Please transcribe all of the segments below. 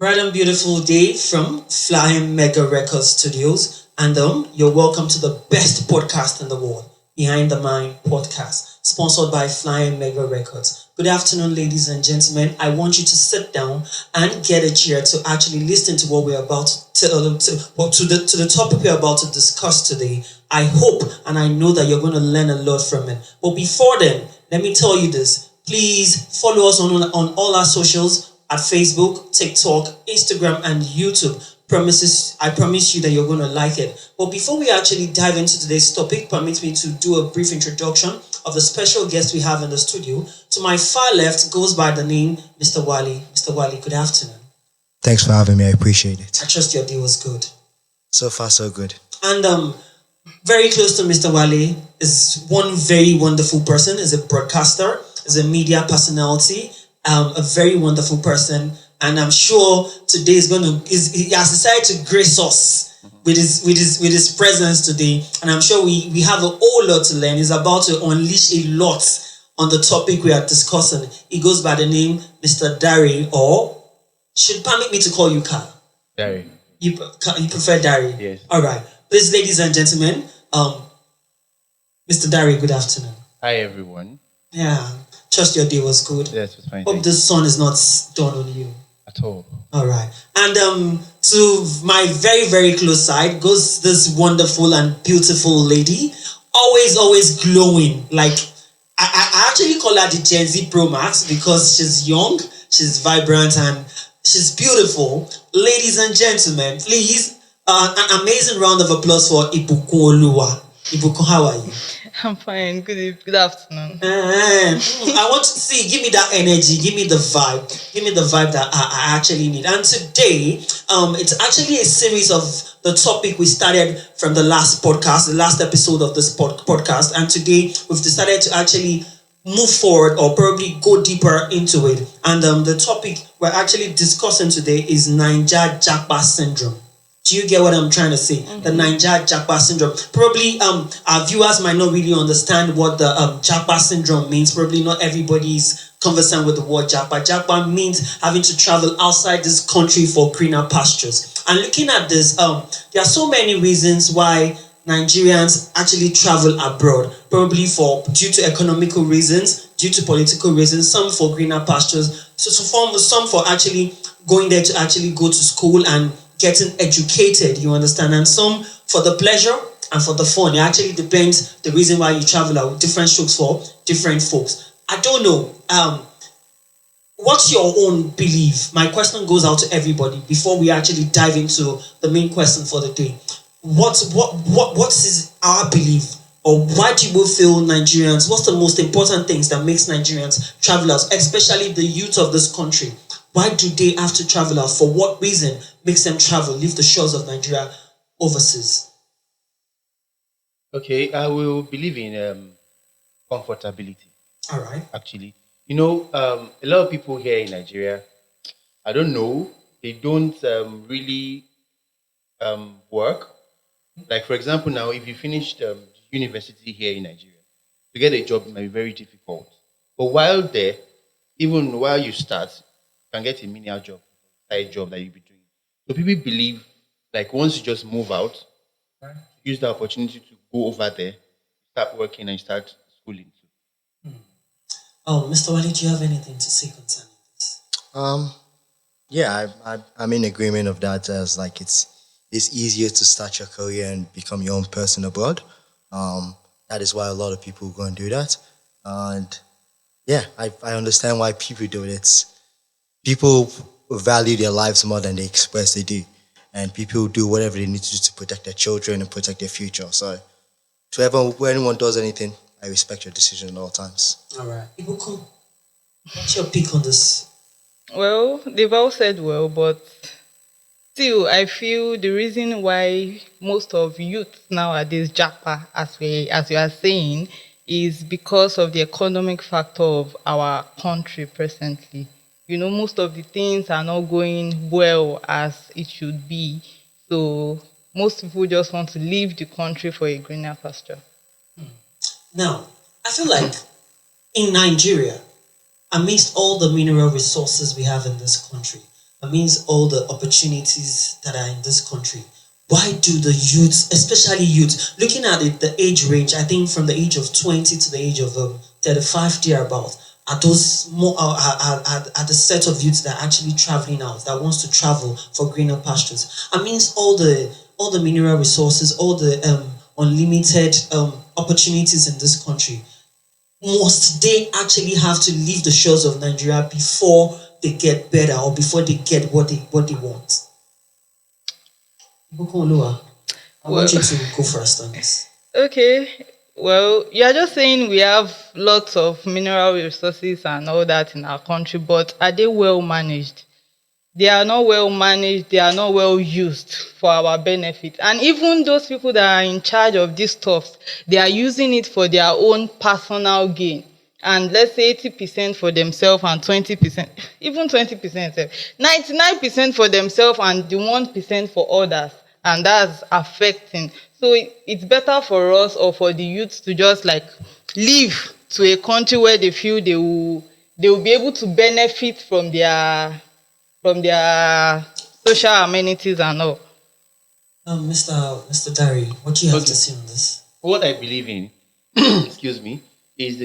Bright and beautiful day from Flying Mega Records Studios, and you're welcome to the best podcast in the world, Behind the Mind podcast, sponsored by Flying Mega Records. Good afternoon, ladies and gentlemen. I want you to sit down and get a chair to actually listen to what we're about to the topic we're about to discuss today. I hope and I know that you're going to learn a lot from it. But before then, let me tell you this. Please follow us on all our socials at Facebook, TikTok, Instagram, and YouTube. I promise you that you're going to like it. But before we actually dive into today's topic, permit me to do a brief introduction of the special guest we have in the studio. To my far left goes by the name Mr. Wale. Mr. Wale, good afternoon. Thanks for having me. I appreciate it. I trust your day was good. So far, so good. And very close to Mr. Wale is one very wonderful person. Is a broadcaster, is a media personality, a very wonderful person. And I'm sure today he has decided to grace us with his presence today. And I'm sure we have a whole lot to learn. He's about to unleash a lot on the topic we are discussing. He goes by the name Mr. Dari, or should permit me to call you Carl? Dari. You prefer Dari? Yes. All right. Please, ladies and gentlemen, Mr. Dari, good afternoon. Hi, everyone. Yeah. Trust your day was good. Yes, it was fine. Hope the sun is not dawned on you. At all. All right. And to my very, very close side goes this wonderful and beautiful lady. Always glowing. Like, I actually call her the Gen Z Pro Max because she's young, she's vibrant, and she's beautiful. Ladies and gentlemen, please, an amazing round of applause for Ibukun Oluwa. Ibukun, how are you? I'm fine. Good afternoon. I want to see, give me that energy, give me the vibe that I actually need. And today, it's actually a series of the topic we started from the last podcast, the last episode of this podcast. And today, we've decided to actually move forward or probably go deeper into it. And the topic we're actually discussing today is Naija Japa syndrome. Do you get what I'm trying to say? Mm-hmm. The Naija Japa syndrome. Probably our viewers might not really understand what the Japa syndrome means. Probably not everybody's conversant with the word Japa. Japa means having to travel outside this country for greener pastures. And looking at this, there are so many reasons why Nigerians actually travel abroad. Probably due to economical reasons, due to political reasons, some for greener pastures, some for actually going there to actually go to school and getting educated, you understand, and some for the pleasure and for the fun. It actually depends the reason why you travel out, different strokes for different folks. I don't know. What's your own belief? My question goes out to everybody before we actually dive into the main question for the day. What is our belief, or why do you feel Nigerians? What's the most important things that makes Nigerians travelers, especially the youth of this country? Why do they have to travel out? For what reason makes them travel, leave the shores of Nigeria overseas? Okay, I will believe in comfortability. All right. Actually, a lot of people here in Nigeria, I don't know, they don't really work. Like, for example, now, if you finished university here in Nigeria, to get a job might be very difficult. But while there, even while you start, you can get a menial job, side job that you'll be doing. So people believe, like, once you just move out, use the opportunity to go over there, start working and start schooling too. Oh, Mr. Wale, do you have anything to say concerning this? Yeah, I'm in agreement of that. As like it's easier to start your career and become your own person abroad. That is why a lot of people go and do that. And yeah, I understand why people do it. People value their lives more than they express they do. And people do whatever they need to do to protect their children and protect their future. So when anyone does anything, I respect your decision at all times. All right. Ibuku, what's your pick on this? Well, they've all said well, but still, I feel the reason why most of youth nowadays Japa, as you are saying, is because of the economic factor of our country presently. Most of the things are not going well as it should be. So most people just want to leave the country for a greener pasture. Now, I feel like in Nigeria, amidst all the mineral resources we have in this country, That means all the opportunities that are in this country. Why do the youth, especially youth, looking at it, the age range, I think from the age of 20 to the age of 35 thereabout, are those more are the set of youths that are actually traveling out, that wants to travel for greener pastures. I means all the mineral resources, all the unlimited opportunities in this country, must they actually have to leave the shores of Nigeria before they get better or before they get what they want? Bukunlua, I Well, want you to go first on this. okay. Well, you are just saying we have lots of mineral resources and all that in our country, but are they well managed? They are not well managed, they are not well used for our benefit. And even those people that are in charge of this stuff, they are using it for their own personal gain. And let's say 80% for themselves and 20%, even 20%, 99% for themselves and the 1% for others. And that's affecting. So it's better for us or for the youth to just like live to a country where they feel they will be able to benefit from their social amenities and all. Mr. Dari, what do you have to Okay. say on this? What I believe in, excuse me, is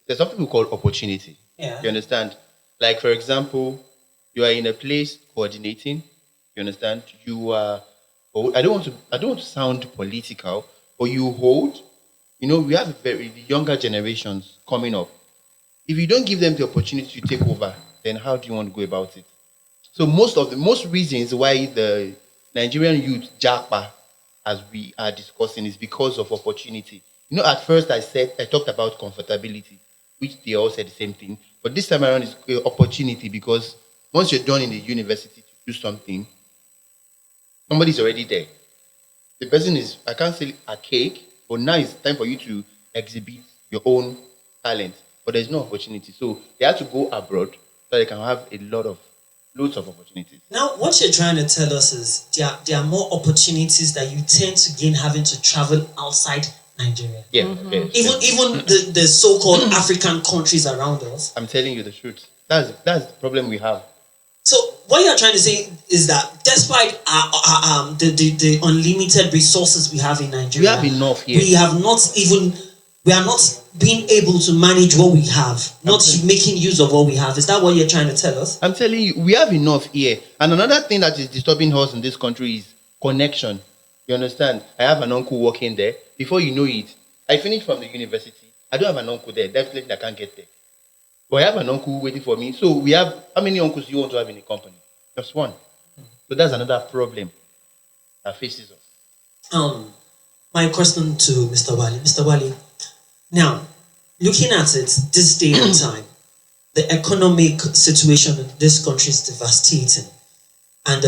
there's something we call opportunity. Yeah. You understand? Like for example, you are in a place coordinating. You understand? You are. I don't want to sound political, but you hold. You know, we have very the younger generations coming up. If you don't give them the opportunity to take over, then how do you want to go about it? So most reasons why the Nigerian youth Japa, as we are discussing, is because of opportunity. You know, at first I talked about comfortability, which they all said the same thing. But this time around is opportunity because once you're done in the university to do something, somebody's already there. The person is, I can't say a cake, but now it's time for you to exhibit your own talent. But there's no opportunity. So they have to go abroad so they can have loads of opportunities. Now, what you're trying to tell us is there are more opportunities that you tend to gain having to travel outside Nigeria. Yeah, yes, Even yes. even the so-called African countries around us. I'm telling you the truth. That's the problem we have. So what you're trying to say is that despite the unlimited resources we have in Nigeria, We have enough here. we are not being able to manage what we have, not making use of what we have. Is that what you're trying to tell us? I'm telling you, we have enough here. And another thing that is disturbing us in this country is connection. You understand? I have an uncle working there. Before you know it, I finished from the university. I don't have an uncle there. Definitely I can't get there. But I have an uncle waiting for me. So we have, how many uncles do you want to have in a company? Just one. So that's another problem that faces us. My question to Mr. Wali. Mr. Wali, now, looking at it this day and time, the economic situation in this country is devastating. And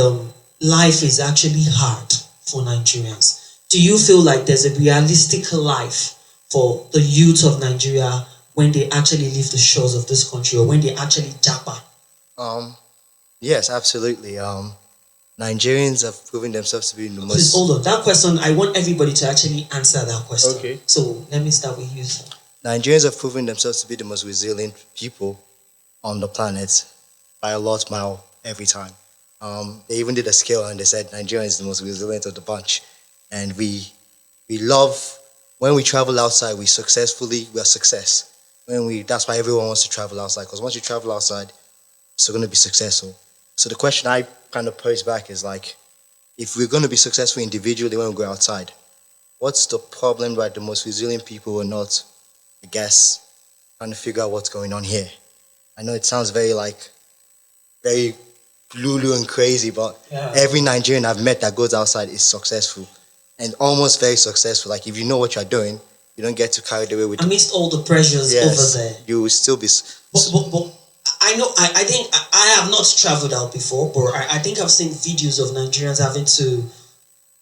life is actually hard for Nigerians. Do you feel like there's a realistic life for the youth of Nigeria when they actually leave the shores of this country or when they actually japa? Um, yes, absolutely. Nigerians have proven themselves to be the Please most. hold on. That question, I want everybody to actually answer that question. Okay. So let me start with you, sir. Nigerians have proven themselves to be the most resilient people on the planet by a lot mile every time. They even did a scale and they said Nigeria is the most resilient of the bunch. And we love, when we travel outside, we are success. That's why everyone wants to travel outside, because once you travel outside, it's going to be successful. So the question I kind of pose back is like, if we're going to be successful individually when we go outside, what's the problem that the most resilient people are not, I guess, trying to figure out what's going on here? I know it sounds very lulu and crazy, but Yeah. every Nigerian I've met that goes outside is successful and almost very successful. Like if you know what you're doing, you don't get too carried away with Amidst all the pressures over there. you will still be. But I know, I think I have not traveled out before, but I think I've seen videos of Nigerians having to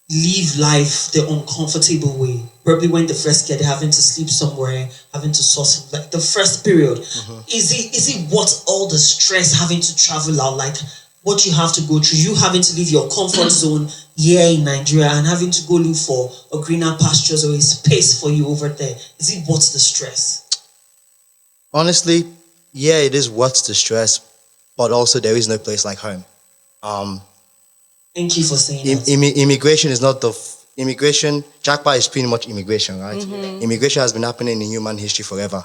live life the uncomfortable way. Probably when they first get there, having to sleep somewhere, having to source, like the first period. Is it what all the stress having to travel out, like what you have to go through, you having to leave your comfort zone here in Nigeria and having to go look for a greener pastures or a space for you over there? Is it what's the stress? Honestly, yeah, it is what's the stress, but also there is no place like home. Um, Thank you for saying that. immigration is not immigration. Japa is pretty much immigration, right? Immigration has been happening in human history forever.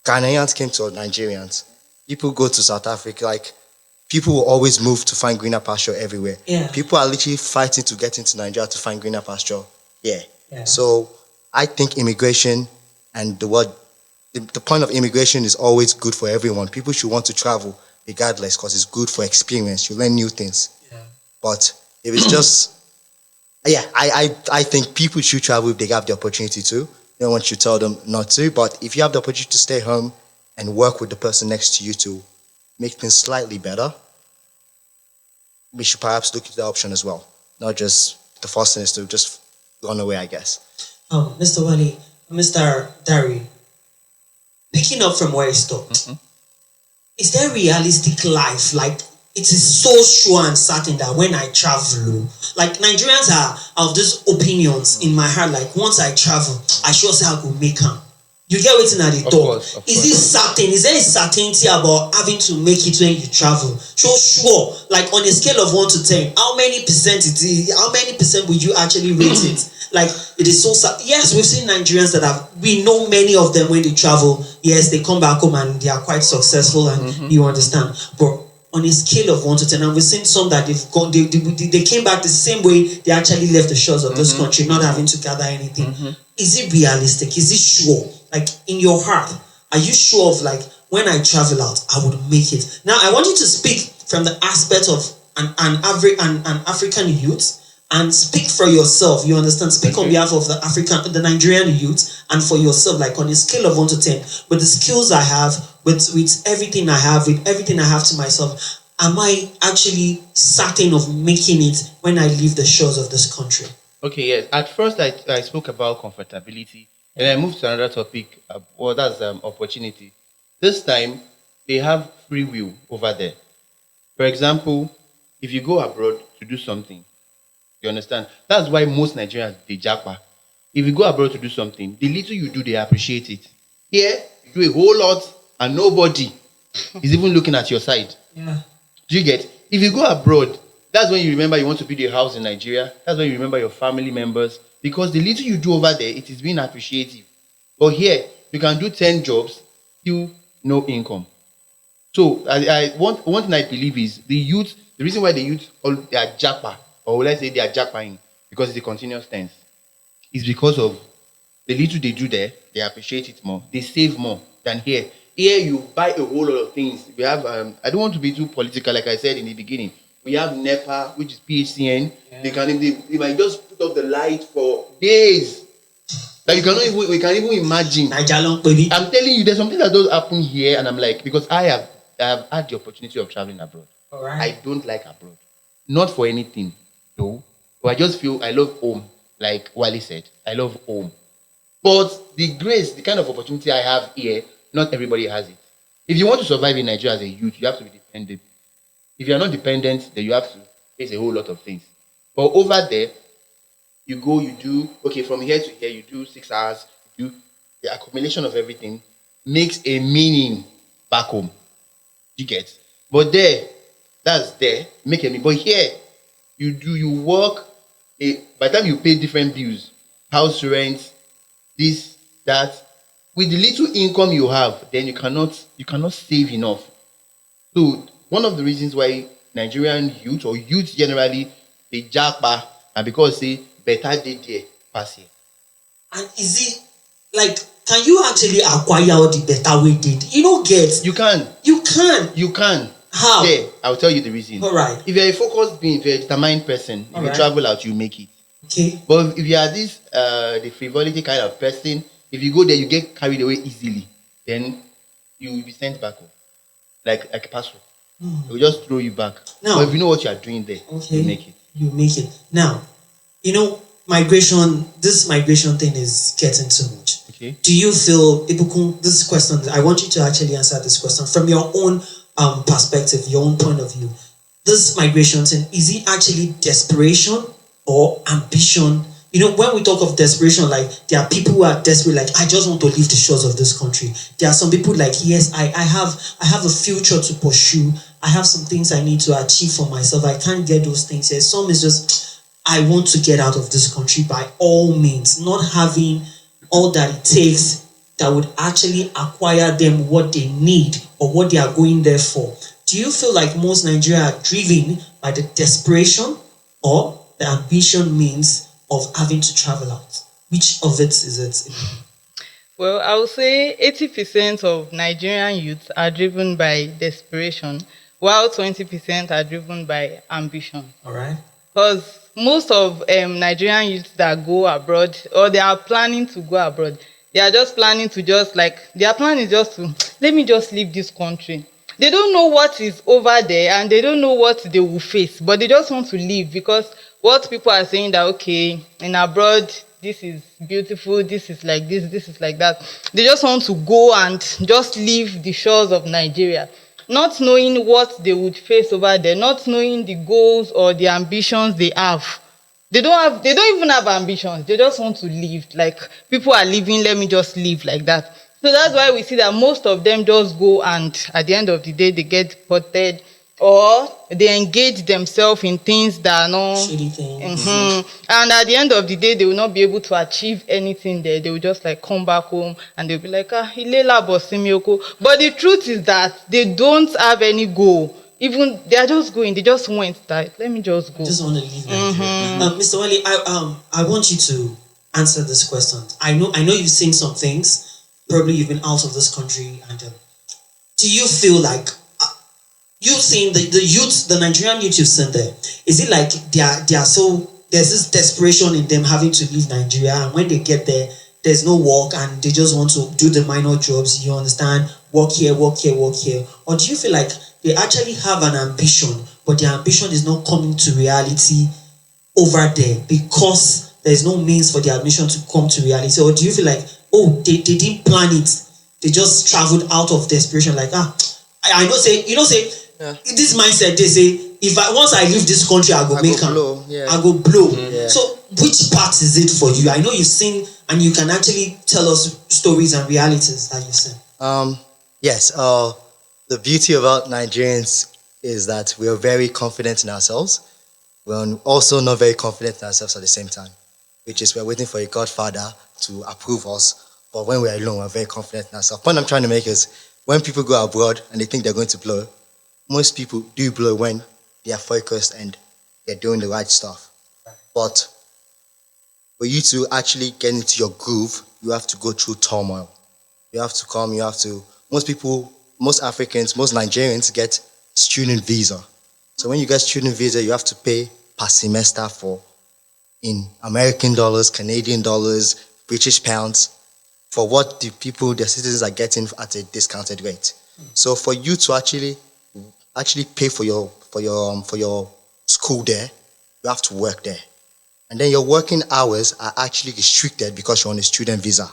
Ghanaians came to Nigerians. People go to South Africa. Like people will always move to find greener pasture everywhere. Yeah. People are literally fighting to get into Nigeria to find greener pasture. Yeah. Yeah. So I think immigration and the point of immigration is always good for everyone. People should want to travel regardless because it's good for experience. You learn new things. Yeah. But if it's just, yeah, I think people should travel if they have the opportunity to. No one should tell them not to. But if you have the opportunity to stay home and work with the person next to you to make things slightly better, we should perhaps look into the option as well. Not just the first thing is to just run away, I guess. Mr. Wale, Mr. Dari, picking up from where he stopped, is there realistic life? Like, it is so sure and certain that when I travel, like Nigerians are of these opinions in my heart, like once I travel, I sure say I will make them. You get waiting at the door. Of Is course. it certain? Is there a certainty about having to make it when you travel? So sure, like on a scale of 1 to 10, how many percent it is? How many percent would you actually rate it? Like it is so sad. Yes, we've seen Nigerians that we know many of them when they travel. Yes, they come back home and they are quite successful, and you understand. But on a scale of 1 to 10, and we've seen some that they came back the same way they actually left the shores of this country, not having to gather anything. Is it realistic? Is it sure? Like in your heart, are you sure of like when I travel out, I would make it? Now I want you to speak from the aspect of an African youth, and speak for yourself. You understand? Speak on behalf of the Nigerian youth, and for yourself, like on a scale of 1 to 10, with the skills I have, with everything I have, with everything I have to myself, am I actually certain of making it when I leave the shores of this country? Okay, yes. At first, I spoke about comfortability, and I moved to another topic. That's opportunity. This time, they have free will over there. For example, if you go abroad to do something, you understand? That's why most Nigerians, they japa. If you go abroad to do something, the little you do, they appreciate it. Here, you do a whole lot, and nobody is even looking at your side. Yeah. Do you get? If you go abroad, that's when you remember you want to build a house in Nigeria. That's when you remember your family members. Because the little you do over there, it is being appreciative. But here, you can do 10 jobs, still no income. So one thing I believe is the youth, the reason why the youth, they are japa, or let's say they are japaing, because it's a continuous tense, is because of the little they do there, they appreciate it more. They save more than here. Here you buy a whole lot of things. We have, I don't want to be too political, like I said in the beginning. We have NEPA, which is PHCN. Yeah. They might just put off the light for days. Like we can't even imagine. Naija long, baby. I'm telling you, there's something that does happen here, and I'm like, because I have had the opportunity of traveling abroad. All right. I don't like abroad. Not for anything, no. But I just feel I love home, like Wally said. I love home. But the grace, the kind of opportunity I have here, not everybody has it. If you want to survive in Nigeria as a youth, you have to be dependent. If you are not dependent, then you have to face a whole lot of things. But over there, you go, you do, okay, from here to here, you do 6 hours, you do the accumulation of everything makes a meaning back home. You get? But there, that's there, make a meaning. But here, you work, by the time you pay different bills, house rent, this, that, with the little income you have, then you cannot save enough. So one of the reasons why Nigerian youth or youth generally they japa and because say better day there pass here. And is it like, can you actually acquire the better way did? You don't get. You can. You can. You can. How? There, I'll tell you the reason. All right. If you're a focused being, if you're a determined person, if All you right. travel out, you make it. Okay. But if you are this the frivolity kind of person, if you go there, you get carried away easily, then you will be sent back home. Like a passport. They will just throw you back. Now- But if you know what you are doing there, Okay. you make it. You make it. Now, migration, this migration thing is getting too much. Okay. Do you feel, this question, I want you to actually answer this question from your own perspective, your own point of view. This migration thing, is it actually desperation or ambition, when we talk of desperation, like there are people who are desperate, like I just want to leave the shores of this country. There are some people like, yes, I have a future to pursue. I have some things I need to achieve for myself. I can't get those things here. Some is just I want to get out of this country by all means, not having all that it takes that would actually acquire them what they need or what they are going there for. Do you feel like most Nigerians are driven by the desperation or the ambition means of having to travel out? Which of it is it? Well, I would say 80% of Nigerian youths are driven by desperation, while 20% are driven by ambition. All right. Because most of Nigerian youths that go abroad or they are planning to go abroad, they are just planning to just like, their plan is just to, let me just leave this country. They don't know what is over there and they don't know what they will face, but they just want to leave because what people are saying that, okay, in abroad, this is beautiful, this is like this is like that. They just want to go and just leave the shores of Nigeria, not knowing what they would face over there, not knowing the goals or the ambitions they have. They don't even have ambitions. They just want to leave. Like people are leaving, let me just leave like that. So that's why we see that most of them just go and at the end of the day they get deported or they engage themselves in things that are not Shitty things. and at the end of the day they will not be able to achieve anything there. They will just like come back home and they'll be like, ilela bosimioko. But the truth is that they don't have any goal. Even they are just going, they just went that let me just go. Just want to leave Nigeria. Mr. Wale, I want you to answer this question. I know you've seen some things. Probably you've been out of this country, and do you feel like you've seen the youth, the Nigerian youth you've seen there? Is it like they are so there's this desperation in them having to leave Nigeria, and when they get there, there's no work, and they just want to do the minor jobs? You understand? Work here, work here, work here. Or do you feel like they actually have an ambition, but their ambition is not coming to reality over there because there's no means for their ambition to come to reality? Or do you feel like, oh, they didn't plan it, they just traveled out of desperation, like I know say this mindset, they say if once I leave this country I go make am, I go blow. So which part is it for you? I know you've seen and you can actually tell us stories and realities that you've seen. Yes, the beauty about Nigerians is that we are very confident in ourselves. We're also not very confident in ourselves at the same time, which is we're waiting for a godfather to approve us. But when we're alone, we're very confident in ourselves. The point I'm trying to make is when people go abroad and they think they're going to blow, most people do blow when they are focused and they're doing the right stuff. But for you to actually get into your groove, you have to go through turmoil. Most Africans, most Nigerians get student visa. So when you get student visa, you have to pay per semester in American dollars, Canadian dollars, British pounds, for what the citizens are getting at a discounted rate. So for you to actually pay for your school there, you have to work there. And then your working hours are actually restricted because you're on a student visa.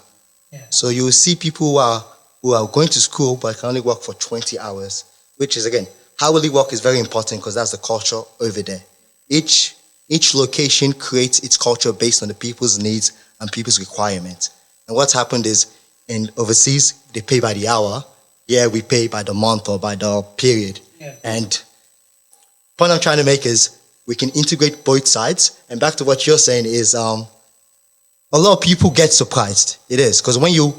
Yeah. So you will see people who are going to school but can only work for 20 hours, which is, again, hourly work is very important because that's the culture over there. Each location creates its culture based on the people's needs and people's requirements. And what's happened is in overseas, they pay by the hour. Here we pay by the month or by the period. Yeah. And the point I'm trying to make is we can integrate both sides. And back to what you're saying is a lot of people get surprised. It is because when you're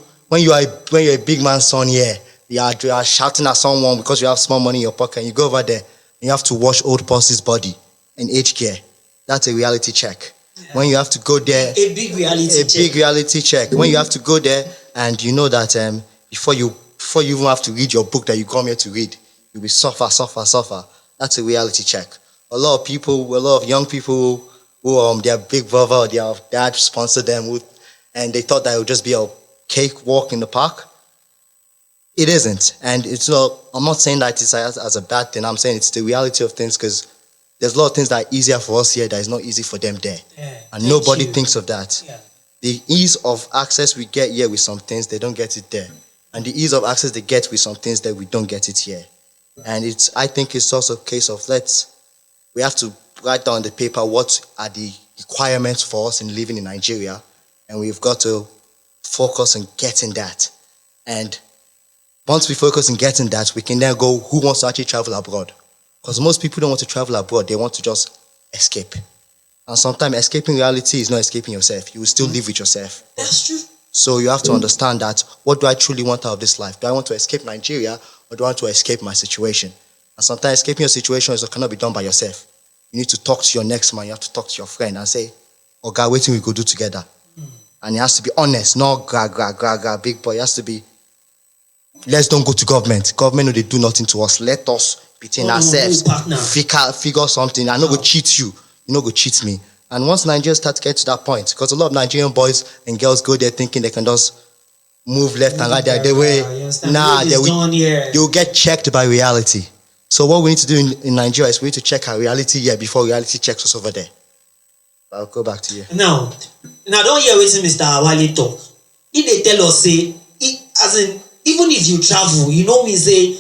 a big man's son here, you are shouting at someone because you have small money in your pocket, and you go over there and you have to wash old person's body in aged care. That's a reality check. Yeah. When you have to go there, a big reality check. When you have to go there and you know that before you even have to read your book that you come here to read, you'll be suffer. That's a reality check. A lot of young people who their big brother or their dad sponsored them and they thought that it would just be a cake walk in the park. It isn't. And it's not, I'm not saying that it's as a bad thing. I'm saying it's the reality of things because there's a lot of things that are easier for us here that is not easy for them there. Yeah, and nobody thinks of that. Yeah. The ease of access we get here with some things, they don't get it there. And the ease of access they get with some things that we don't get it here. And I think it's also a case of we have to write down on the paper what are the requirements for us in living in Nigeria, and we've got to focus on getting that. And once we focus on getting that, we can then go, who wants to actually travel abroad? Because most people don't want to travel abroad. They want to just escape. And sometimes escaping reality is not escaping yourself. You will still live with yourself. That's true. So you have to understand that, what do I truly want out of this life? Do I want to escape Nigeria, or do I want to escape my situation? And sometimes escaping your situation cannot be done by yourself. You need to talk to your next man. You have to talk to your friend and say, oh God, what we go do together? And it has to be honest, not big boy. It has to be, let's don't go to government. Government, no, they do nothing to us. Let us between ourselves figure something. I'm not going to cheat you. You're not going to cheat me. And once Nigerians start to get to that point, because a lot of Nigerian boys and girls go there thinking they can just move left and right there. They'll get checked by reality. So what we need to do in Nigeria is we need to check our reality here before reality checks us over there. I'll go back to you. Now don't hear wetin Mr. Awale talk. If they tell us say, as in, even if you travel, you know me say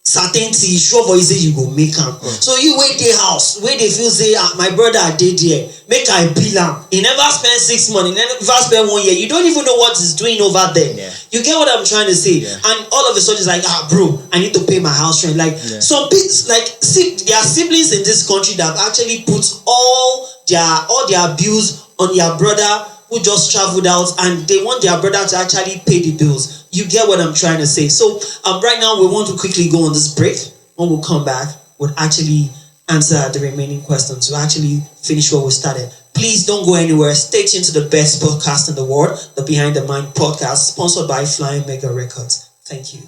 certainty sure for you say you go make am. So you wait the house, where they feel say my brother dey there, make I bill am. He never spend 6 months, he never spend 1 year. You don't even know what he's doing over there. Yeah. You get what I'm trying to say? Yeah. And all of a sudden it's like, bro, I need to pay my house rent. Like some people, like there are siblings in this country that have actually put all their bills on their brother who just traveled out, and they want their brother to actually pay the bills. You get what I'm trying to say? So right now we want to quickly go on this break. When we come back, we'll actually answer the remaining questions. We'll actually finish what we started. Please don't go anywhere. Stay tuned to the best podcast in the world, the Behind the Mind podcast, sponsored by Flying Mega Records. Thank you.